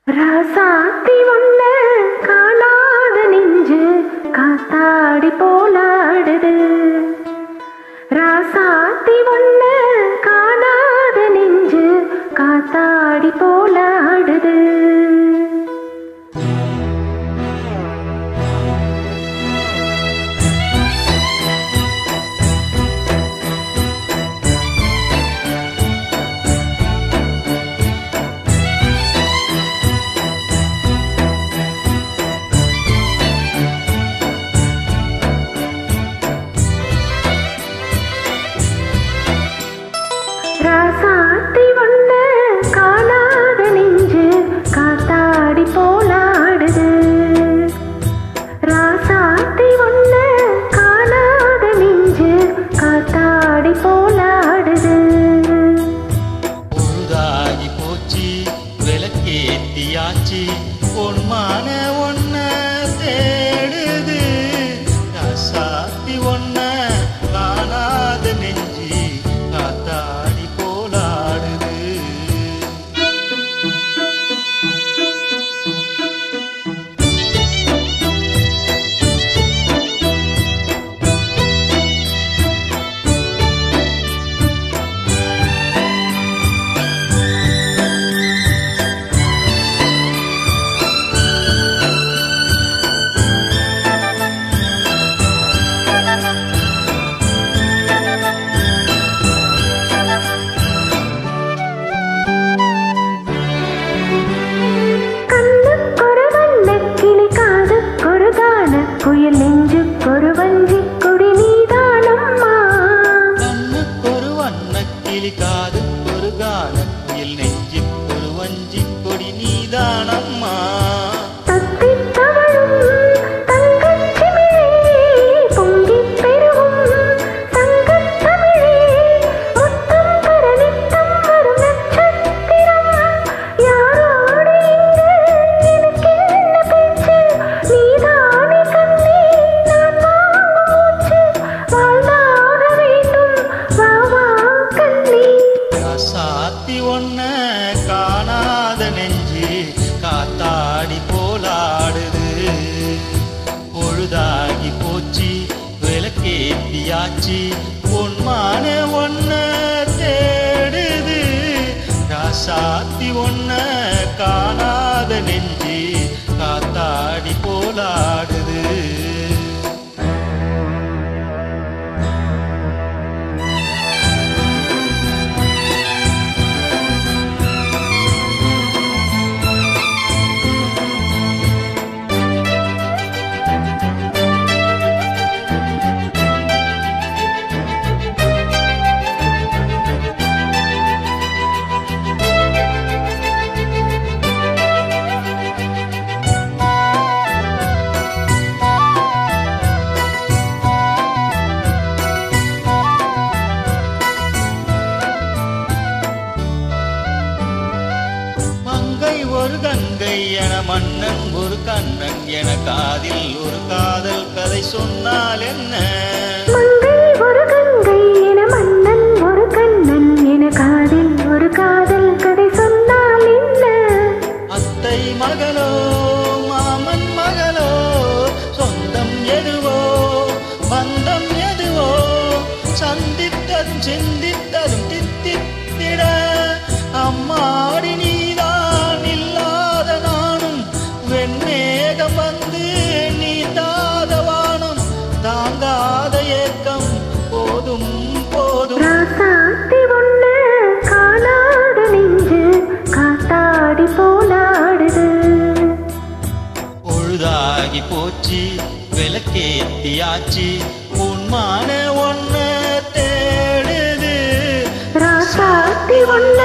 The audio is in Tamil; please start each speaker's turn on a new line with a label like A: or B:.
A: ராசாத்தி ஒண்ண காணாத நெஞ்சு காத்தாடி போலாடுது. ராசாத்தி ஒண்ண காணாத நெஞ்சு காத்தாடி போலாடுது. ராசாத்தி ஒண்ண காணாத நெஞ்சு காத்தாடி போலாடுது. ராசாத்தி ஒண்ண காணாத நெஞ்சு காத்தாடி போலாடுது.
B: பொழுதாகி போச்சு விளக்கேத்தியாச்சு பொன்மான ஒன்ன தேடுது. ராசாத்தி ஒன்ன காணாத நெஞ்சு காத்தாடி போலாடுது.
A: புயல் நெஞ்சுக்கொரு வஞ்சிக் கொடி நீதானம்மா.
B: கண்ணுக்கொரு வண்ணக்கிளி காதுக்கொரு கான புயல் நெஞ்சுக்கொரு வஞ்சிக் கொடி நீதானம்மா.
A: தத்தித் தவழும் தங்கச் சிமிழே பொங்கிப் பெருகும் தங்கத் தமிழே முத்தம் பெற நித்தம் வரும் நட்சத்திரம். யாரோடு இங்கு எனக்கென்ன பேச்சு நீதானே கண்ணே நான் வாங்கும் மூச்சு வாழ்ந்தாக வேண்டும் வா வா கண்ணே.
B: ராசாத்தி ஒன்ன காணாத நெஞ்சு காத்தாடி போலாடுது. பொழுதாகி போச்சு விளக்கேத்தியாச்சு பொன்மான ஒன்ன தேடுது. ராசாத்தி ஒன்ன காணாத நெஞ்சு காத்தாடி போலாடுது. ஒரு கங்கை என மன்னன் ஒரு கண்ணன் என காதில் ஒரு காதல் கதை சொன்னால் என்ன?
A: மங்கை ஒரு கங்கை என மன்னன் ஒரு கண்ணன் என காதில் ஒரு காதல் கதை சொன்னால் என்ன?
B: அத்தை மகளோ மாமன் மகளோ சொந்தம் எதுவோ பந்தம் எதுவோ சந்தித்ததும் சிந்தித்ததும் தித்தித்திட அம்மாடி நீதான் இல்லாத நானும் வெண்மேகம் வந்து நீந்தாத வானம் தாங்காத ஏக்கம் போதும் போதும்.
A: ராசாத்தி ஒண்ண காணாத நெஞ்சு காத்தாடி போலாடுது.
B: பொழுதாகி போச்சு விளக்கேத்தியாச்சு பொன்மான ஒன்ன தேடுது.
A: ராசாத்தி ஒண்ண